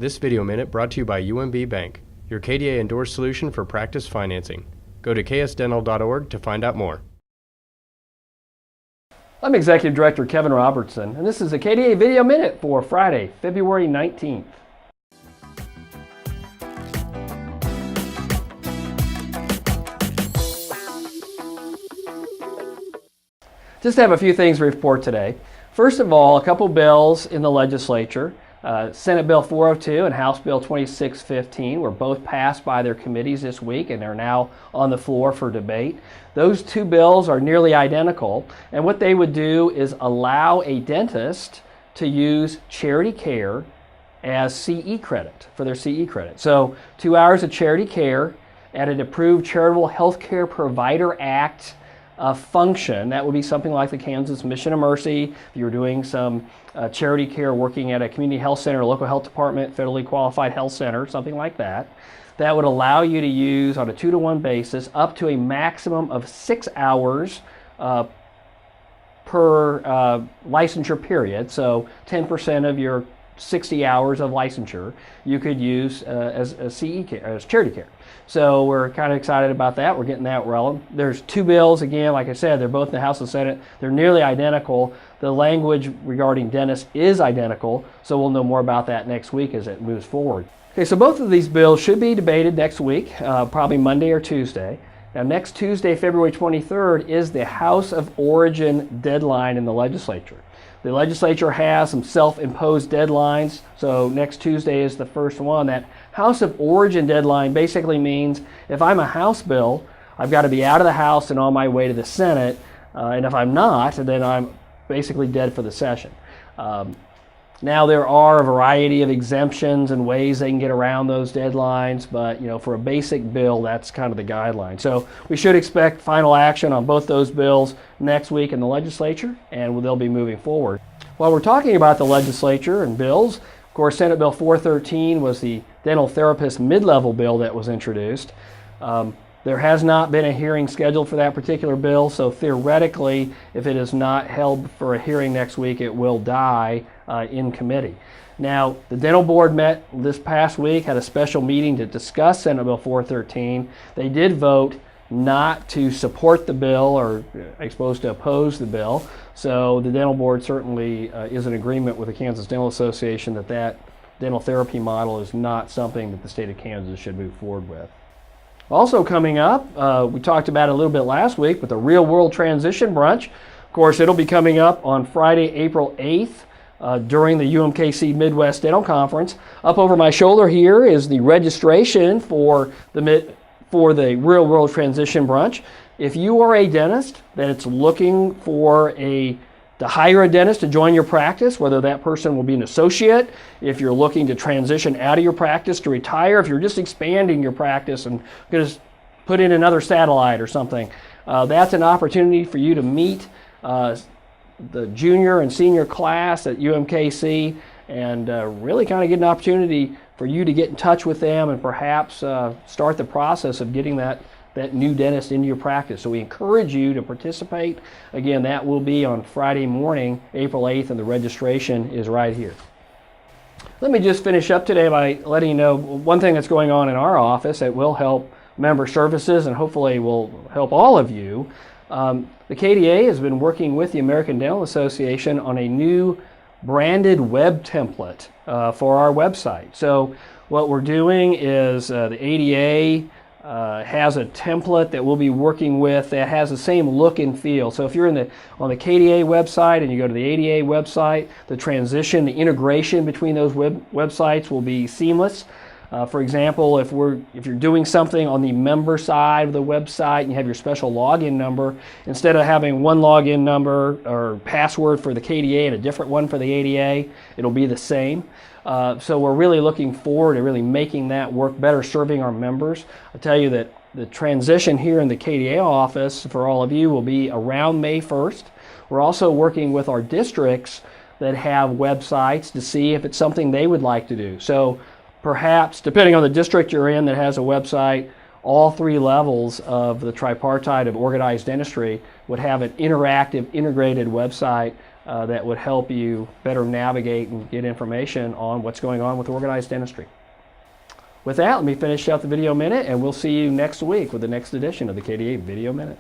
This video minute brought to you by UMB Bank, your KDA endorsed solution for practice financing. Go to ksdental.org to find out more. I'm Executive Director Kevin Robertson, and this is a KDA Video Minute for Friday, February 19th. Just have a few things to report today. First of all, a couple bills in the legislature. Senate Bill 402 and House Bill 2615 were both passed by their committees this week and are now on the floor for debate. Those two bills are nearly identical, and what they would do is allow a dentist to use charity care as CE credit, for their CE credit. So 2 hours of charity care at an approved Charitable Healthcare Provider Act function. That would be something like the Kansas Mission of Mercy. If you're doing some charity care working at a community health center, local health department, federally qualified health center, something like that, that would allow you to use on a 2-to-1 basis up to a maximum of 6 hours per licensure period. So 10% of your 60 hours of licensure you could use as CE care, as charity care. So we're kind of excited about that. We're getting that rolling. There's two bills, again, like I said, they're both in the House and Senate. They're nearly identical. The language regarding dentists is identical, so we'll know more about that next week as it moves forward. Okay, so both of these bills should be debated next week, probably Monday or Tuesday. Now, next Tuesday, February 23rd, is the House of Origin deadline in the legislature. The legislature has some self-imposed deadlines, so next Tuesday is the first one. That House of Origin deadline basically means if I'm a House bill, I've got to be out of the House and on my way to the Senate, and if I'm not, then I'm basically dead for the session. Now, there are a variety of exemptions and ways they can get around those deadlines, but for a basic bill, that's kind of the guideline. So we should expect final action on both those bills next week in the legislature, and they'll be moving forward. While we're talking about the legislature and bills, of course, Senate Bill 413 was the dental therapist mid-level bill that was introduced. There has not been a hearing scheduled for that particular bill, so theoretically, if it is not held for a hearing next week, it will die in committee. Now, the dental board met this past week, had a special meeting to discuss Senate Bill 413. They did vote not to support the bill or, I suppose, to oppose the bill. So the dental board certainly is in agreement with the Kansas Dental Association that that dental therapy model is not something that the state of Kansas should move forward with. Also coming up, we talked about it a little bit last week, but the Real World Transition Brunch. Of course, it'll be coming up on Friday, April 8th during the UMKC Midwest Dental Conference. Up over my shoulder here is the registration for the Real World Transition Brunch. If you are a dentist that's looking to hire a dentist to join your practice, whether that person will be an associate, if you're looking to transition out of your practice to retire, if you're just expanding your practice and going to put in another satellite or something, that's an opportunity for you to meet the junior and senior class at UMKC and really kind of get an opportunity for you to get in touch with them and perhaps start the process of getting that new dentist into your practice. So we encourage you to participate. Again, that will be on Friday morning, April 8th, and the registration is right here. Let me just finish up today by letting you know one thing that's going on in our office that will help member services and hopefully will help all of you. The KDA has been working with the American Dental Association on a new branded web template for our website. So what we're doing is the ADA has a template that we'll be working with that has the same look and feel. So if you're on the KDA website and you go to the ADA website, the transition, the integration between those websites will be seamless. For example, if you're doing something on the member side of the website and you have your special login number, instead of having one login number or password for the KDA and a different one for the ADA, it'll be the same. So we're really looking forward to really making that work better, serving our members. I tell you that the transition here in the KDA office for all of you will be around May 1st. We're also working with our districts that have websites to see if it's something they would like to do. So perhaps, depending on the district you're in that has a website, all three levels of the tripartite of organized dentistry would have an interactive, integrated website that would help you better navigate and get information on what's going on with organized dentistry. With that, let me finish out the Video Minute, and we'll see you next week with the next edition of the KDA Video Minute.